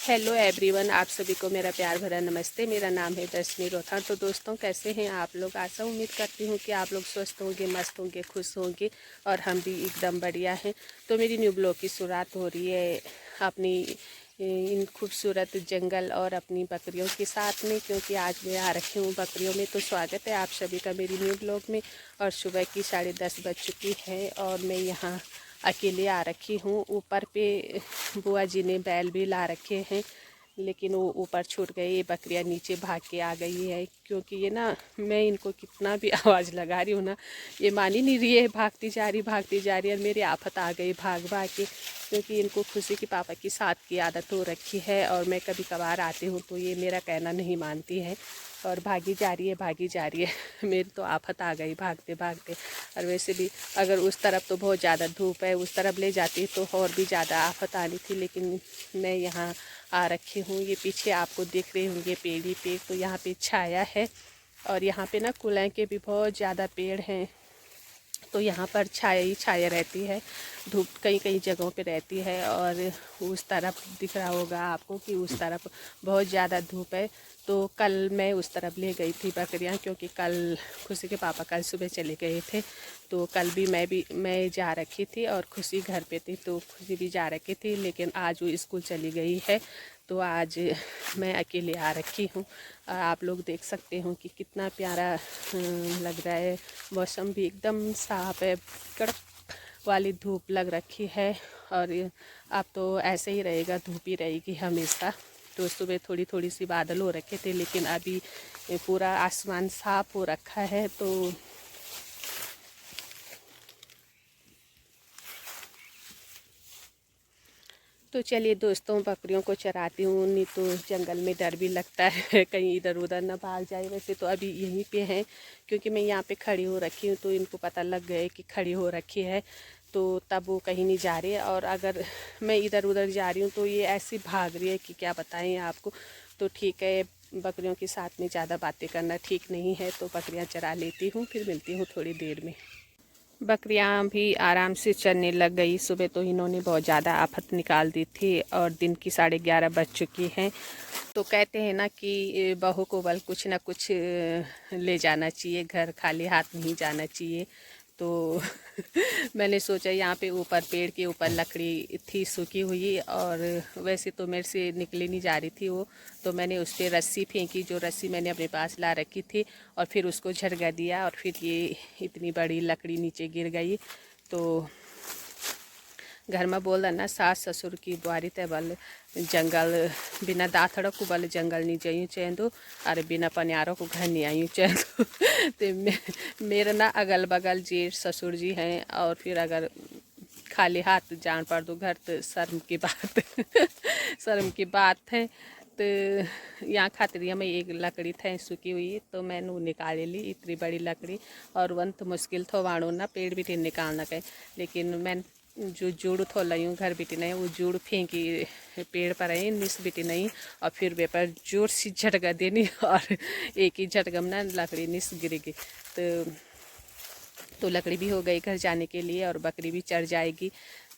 Hello everyone, आप सभी को मेरा प्यार भरा नमस्ते। मेरा नाम है दर्शनी रोथार। तो दोस्तों, कैसे हैं आप लोग? आशा उम्मीद करती हूँ कि आप लोग स्वस्थ होंगे, मस्त होंगे, खुश होंगे और हम भी एकदम बढ़िया हैं। तो मेरी न्यू ब्लॉग की शुरुआत हो रही है अपनी इन खूबसूरत जंगल और अपनी बकरियों के साथ में, क्योंकि आज मैं आ रखी हूँ बकरियों में। तो स्वागत है आप सभी का मेरी न्यू ब्लॉग में। और सुबह की 10:30 बज चुकी है और मैं यहाँ अकेले आ रखी हूँ। ऊपर पे बुआ जी ने बैल भी ला रखे हैं, लेकिन वो ऊपर छूट गए। ये बकरियाँ नीचे भाग के आ गई है, क्योंकि ये ना, मैं इनको कितना भी आवाज़ लगा रही हूँ ना, ये मान ही नहीं रही है, भागती जा रही है। और मेरी आफत आ गई भाग भाग के, क्योंकि इनको खुशी की पापा की साथ की आदत हो रखी है। और मैं कभी कभार आती हूँ तो ये मेरा कहना नहीं मानती है और भागी जा रही है। मेरी तो आफत आ गई भागते भागते। और वैसे भी अगर उस तरफ तो बहुत ज़्यादा धूप है, उस तरफ ले जाती तो और भी ज़्यादा आफत आनी थी, लेकिन मैं यहाँ आ रखी हूँ। ये पीछे आपको दिख रहे होंगे पेड़ ही पेड़, तो यहाँ पे छाया है। और यहाँ पे ना कुलें के भी बहुत ज़्यादा पेड़ हैं, तो यहाँ पर छाया ही छाया रहती है। धूप कई कई जगहों पे रहती है। और उस तरफ दिख रहा होगा आपको कि उस तरफ बहुत ज़्यादा धूप है। तो कल मैं उस तरफ ले गई थी बकरियाँ, क्योंकि कल खुशी के पापा कल सुबह चले गए थे। तो कल भी मैं जा रखी थी और खुशी घर पे थी, तो खुशी भी जा रखी थी। लेकिन आज वो स्कूल चली गई है, तो आज मैं अकेले आ रखी हूँ। और आप लोग देख सकते हो कि कितना प्यारा लग रहा है। मौसम भी एकदम साफ़ है, कड़क वाली धूप लग रखी है। और अब तो ऐसे ही रहेगा, धूप ही रहेगी हमेशा। तो सुबह थोड़ी थोड़ी सी बादल हो रखे थे, लेकिन अभी पूरा आसमान साफ हो रखा है। तो चलिए दोस्तों, बकरियों को चराती हूँ। नहीं तो जंगल में डर भी लगता है कहीं इधर उधर ना भाग जाए। वैसे तो अभी यहीं पे हैं, क्योंकि मैं यहाँ पे खड़ी हो रखी हूँ, तो इनको पता लग गए कि खड़ी हो रखी है, तो तब वो कहीं नहीं जा रही है। और अगर मैं इधर उधर जा रही हूँ तो ये ऐसी भाग रही है कि क्या बताएं आपको। तो ठीक है, बकरियों के साथ में ज़्यादा बातें करना ठीक नहीं है, तो बकरियाँ चरा लेती हूँ, फिर मिलती हूँ थोड़ी देर में। बकरियां भी आराम से चरने लग गई। सुबह तो इन्होंने बहुत ज़्यादा आफत निकाल दी थी और दिन की 11:30 बज चुकी हैं। तो कहते हैं ना कि बहू को बल कुछ ना कुछ ले जाना चाहिए, घर खाली हाथ नहीं जाना चाहिए। तो मैंने सोचा यहाँ पे ऊपर पेड़ के ऊपर लकड़ी थी सूखी हुई, और वैसे तो मेरे से निकली नहीं जा रही थी वो। तो मैंने उस पर रस्सी फेंकी, जो रस्सी मैंने अपने पास ला रखी थी, और फिर उसको झटका दिया, और फिर ये इतनी बड़ी लकड़ी नीचे गिर गई। तो घर में बोल ना, सास ससुर की बुआरी ते बल जंगल, बिना दाथड़ो को बल जंगल नहीं जाइयो चेंदो, अरे बिना पनियारों को घर नहीं आइयो चेंदो। तो मेरे ना अगल बगल जेठ ससुर जी हैं, और फिर अगर खाली हाथ जान पड़ दो घर तो शर्म की बात शर्म की बात है। तो यहाँ खातिरिया में एक लकड़ी था सूखी हुई, तो मैंने निकाल ली इतनी बड़ी लकड़ी। और वन तो मुश्किल थो वाणो ना पेड़ भी निकालना के, लेकिन मैं जो जुड़ थो लयूँ घर बिटी नहीं, वो जुड़ फेंकी पेड़ पर आई निस बिटी नहीं, और फिर वे पर जोर से झटका देनी, और एक ही झटका में ना लकड़ी निस गिरेगी। तो लकड़ी भी हो गई घर जाने के लिए, और बकरी भी चढ़ जाएगी।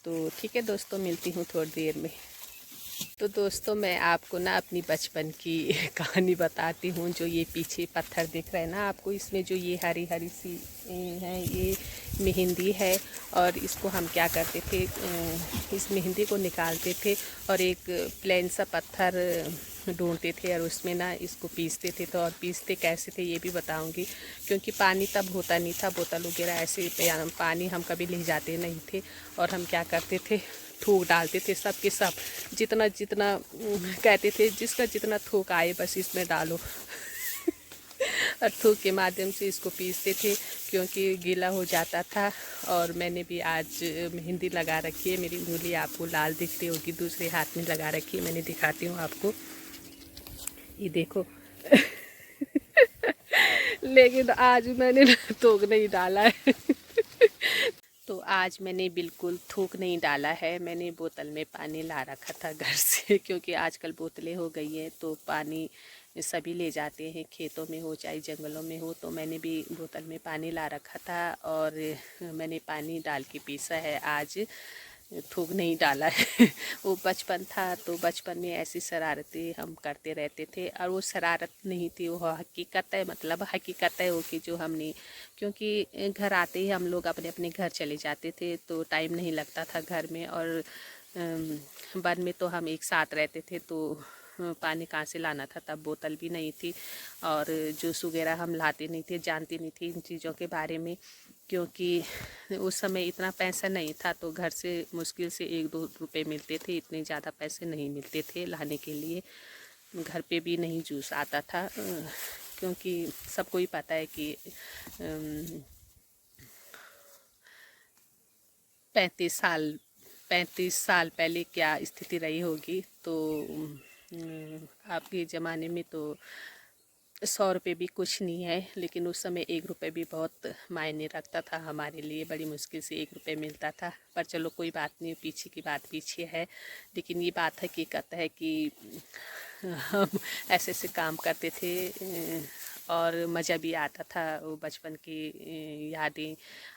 तो ठीक है दोस्तों, मिलती हूँ थोड़ी देर में। तो दोस्तों, मैं आपको ना अपनी बचपन की कहानी बताती हूँ। जो ये पीछे पत्थर दिख रहा है ना आपको, इसमें जो ये हरी हरी सी है, ये मेहंदी है। और इसको हम क्या करते थे, इस मेहंदी को निकालते थे और एक प्लेन सा पत्थर ढूंढते थे, और उसमें ना इसको पीसते थे। तो और पीसते कैसे थे ये भी बताऊंगी, क्योंकि पानी तब होता नहीं था, बोतल वगैरह ऐसे पानी हम कभी ले जाते नहीं थे। और हम क्या करते थे, थूक डालते थे सब के सब, जितना जितना कहते थे जिसका जितना थूक आए बस इसमें डालो। और थूक के माध्यम से इसको पीसते थे, क्योंकि गीला हो जाता था। और मैंने भी आज मेहंदी लगा रखी है, मेरी उंगली आपको लाल दिख रही होगी, दूसरे हाथ में लगा रखी है। मैंने दिखाती हूँ आपको, ये देखो। लेकिन आज मैंने थूक नहीं डाला है। तो आज मैंने बिल्कुल थूक नहीं डाला है। मैंने बोतल में पानी ला रखा था घर से, क्योंकि आजकल बोतलें हो गई हैं, तो पानी सभी ले जाते हैं, खेतों में हो चाहे जंगलों में हो। तो मैंने भी बोतल में पानी ला रखा था, और मैंने पानी डाल के पीसा है आज। थूक नहीं डाला है। वो बचपन था तो बचपन में ऐसी शरारतें हम करते रहते थे, और वो शरारत नहीं थी, वो हकीकत है, मतलब हकीकत है वो कि जो हमने, क्योंकि घर आते ही हम लोग अपने अपने घर चले जाते थे तो टाइम नहीं लगता था घर में, और वन में तो हम एक साथ रहते थे तो पानी कहाँ से लाना था, तब बोतल भी नहीं थी और जूस वगैरह हम लाते नहीं थे, जानते नहीं थे इन चीज़ों के बारे में, क्योंकि उस समय इतना पैसा नहीं था तो घर से मुश्किल से 1-2 रुपए मिलते थे, इतने ज़्यादा पैसे नहीं मिलते थे लाने के लिए। घर पे भी नहीं जूस आता था, क्योंकि सबको ही पता है कि 35 साल पहले क्या स्थिति रही होगी। तो अब के ज़माने में तो 100 रुपये भी कुछ नहीं है, लेकिन उस समय 1 रुपये भी बहुत मायने रखता था हमारे लिए, बड़ी मुश्किल से 1 रुपये मिलता था। पर चलो कोई बात नहीं, पीछे की बात पीछे है, लेकिन ये बात हकीकत है कि हम ऐसे ऐसे काम करते थे और मज़ा भी आता था। वो बचपन की यादें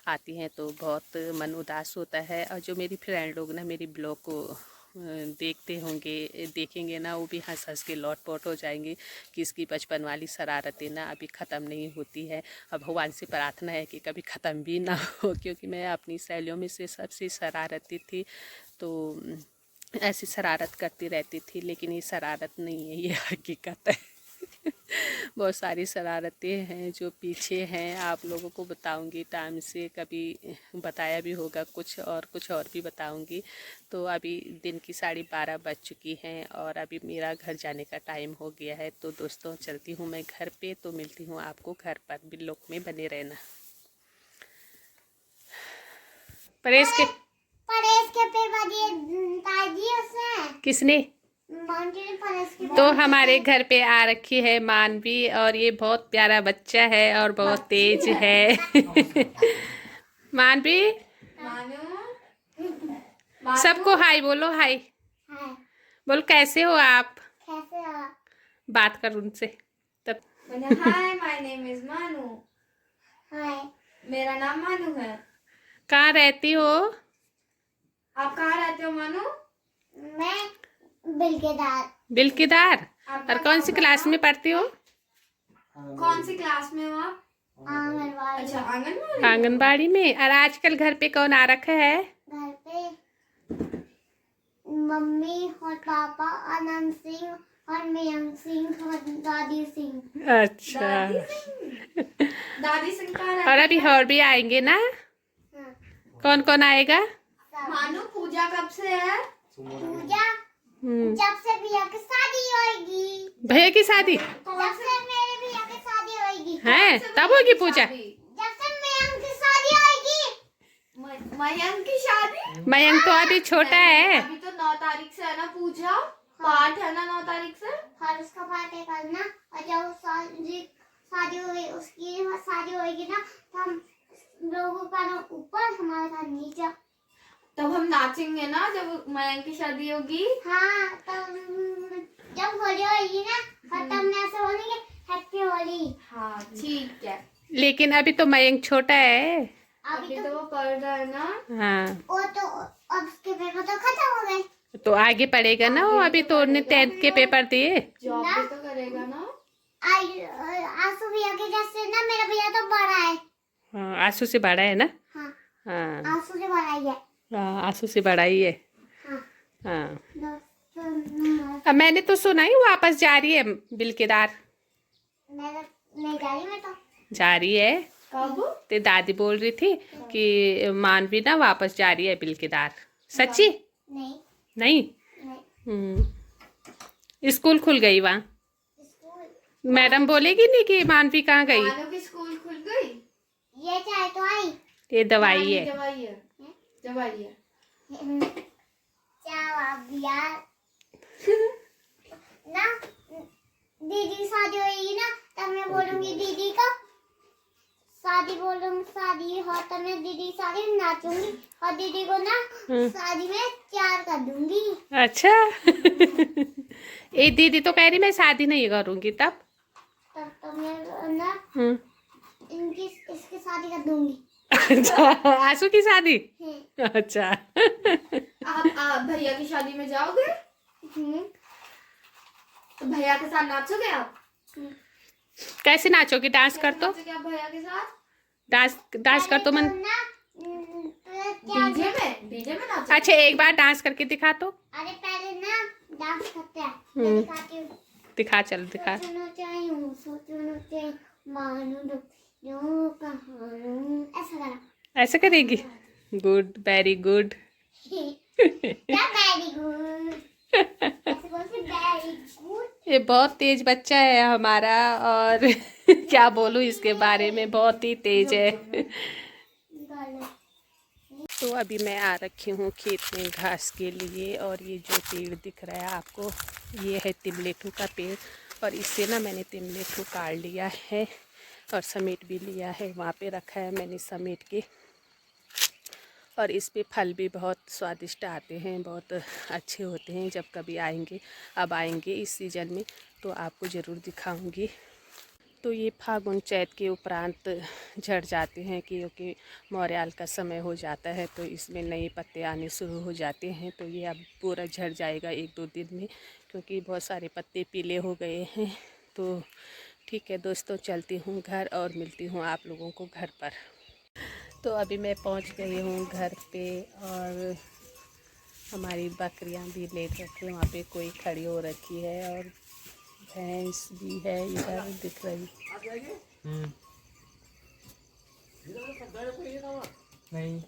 आती हैं तो बहुत मन उदास होता है। और जो मेरी फ्रेंड लोग ना मेरी ब्लॉग को देखते होंगे, देखेंगे ना, वो भी हंस हंस के लौट पोट हो जाएंगे कि इसकी बचपन वाली शरारतें ना अभी ख़त्म नहीं होती है। अब भगवान से प्रार्थना है कि कभी ख़त्म भी ना हो, क्योंकि मैं अपनी सहेलियों में से सबसे शरारती थी, तो ऐसी शरारत करती रहती थी। लेकिन ये शरारत नहीं है, ये हकीकत है। बहुत सारी शरारतें हैं जो पीछे हैं, आप लोगों को बताऊंगी टाइम से, कभी बताया भी होगा कुछ और भी बताऊंगी। तो अभी दिन की 12:30 बज चुकी हैं और अभी मेरा घर जाने का टाइम हो गया है। तो दोस्तों चलती हूँ मैं घर पे, तो मिलती हूँ आपको घर पर, ब्लॉग में बने रहना। परेश के पेपर दिए उसने, किसने? तो हमारे घर पे आ रखी है मानवी, और ये बहुत प्यारा बच्चा है और बहुत तेज है। मानवी, सबको हाय बोलो, हाय बोल, कैसे हो आप? बात कर उनसे तब। हाय, माय नेम इज मानू। हाय, मेरा नाम मानू है। कहाँ रहती हो? आप कहाँ रहते हो मानू? मैं बिलकीदार। और कौन सी क्लास में पढ़ती हो? कौन सी क्लास में हो आप? आंगनबाड़ी। अच्छा, आंगनबाड़ी। आंगनबाड़ी में। और आजकल घर पे कौन आ रखा है? घर पे मम्मी और पापा, आनंद सिंह और मयंक सिंह और दादी सिंह। अच्छा। दादी सिंह कहाँ रहती है? और अभी और भी आएंगे ना? हाँ। कौन कौन आएगा? मानू, पूजा कब से है? पूजा जब से भैया की शादी होगी। भैया की शादी? जब से मेरे भैया की शादी होगी है तब होगी पूजा। जब से मयंक की शादी होगी। मयंक की शादी? मयंक तो अभी छोटा है। अभी तो 9 तारीख से है ना पूजा। पाठ है ना 9 तारीख से। हर उसका पाठ है करना, और जब शादी हुई, उसकी शादी होगी ना, तो हम लोगों का ऊपर, हमारा था नीचे। तब हम नाचेंगे ना जब मयंक की शादी होगी। हाँ, तब जब होली होगी ना, तब में ऐसे बोलेंगे हैप्पी होली। हाँ ठीक है। लेकिन अभी तो मयंक छोटा है। अभी तो वो पढ़ रहा है ना। हाँ, वो तो अब उसके पेपर तो खत्म हो गए, तो आगे पढ़ेगा ना वो। अभी तो उन्हें 10th के पेपर दिए। जॉब भी तो करेगा ना। आंसू भैया के जैसे ना, मेरा भैया तो बड़ा है। हाँ, आंसू से बड़ा है ना। हाँ, हाँ, आंसू से बड़ा ही है। हाँ, आंसू से बड़ा ही है। हाँ, हाँ। अब मैंने तो सुना ही वापस जा रही है बिलकेदार। नहीं जा रही, मैं तो जा रही है। कब? ते दादी बोल रही थी कि मानवी ना वापस जा रही है बिलकेदार। सच्ची? नहीं नहीं। स्कूल खुल गई वहाँ। स्कूल मैडम बोलेगी नहीं कि मानवी कहाँ गई? मानव की स्कूल खुल गई। ये चाय तो आई। ये दवाई है। दवाई है, दवाई है। ना दीदी की शादी होगी ना, तब मैं बोलूंगी दीदी को शादी हो तो मैं दीदी शादी में नाचूंगी, और दीदी को ना शादी में तैयार कर दूंगी। अच्छा। ये दीदी तो कह रही मैं शादी नहीं करूंगी। तब तो मैं ना इसकी शादी कर दूंगी। अच्छा, आंसू की शादी। है। अच्छा। आप भैया की शादी में जाओगे तो भैया के साथ नाचोगे आप? कैसे नाचोगे? डांस कर तो, नाचोगे आप भैया के साथ? डांस डांस कर तो मन। डीजे में नाचोगे? अच्छा, एक बार डांस करके दिखा तो। अरे पहले ना डांस करते हैं, मैं दिखाती हूँ। दिखा, चल दिखा। सोचना चाहिए, सोचना चाहिए, मानो दो जो कहानी, ऐसा करा। ऐसे करेगी? Good, very good. क्या वेरी गुड, ऐसे बोलते वेरी गुड। ये बहुत तेज बच्चा है हमारा, और क्या बोलूं इसके बारे में, बहुत ही तेज है। तो अभी मैं आ रखी हूँ खेत में घास के लिए, और ये जो पेड़ दिख रहा है आपको, ये है तिमलेठू का पेड़, और इससे ना मैंने तिमलेठू काट लिया है और समेट भी लिया है, वहाँ पे रखा है मैंने समेट के। और इस पे फल भी बहुत स्वादिष्ट आते हैं, बहुत अच्छे होते हैं। जब कभी आएंगे, अब आएंगे इस सीज़न में, तो आपको ज़रूर दिखाऊंगी। तो ये फागुन चैत के उपरांत झड़ जाते हैं, क्योंकि मौर्याल का समय हो जाता है, तो इसमें नए पत्ते आने शुरू हो जाते हैं। तो ये अब पूरा झड़ जाएगा 1-2 दिन में, क्योंकि बहुत सारे पत्ते पीले हो गए हैं। तो ठीक है दोस्तों, चलती हूँ घर और मिलती हूँ आप लोगों को घर पर। तो अभी मैं पहुँच गई हूँ घर पे, और हमारी बकरियाँ भी लेट रखी, वहाँ पे कोई खड़ी हो रखी है, और भैंस भी है इधर दिख रही। नहीं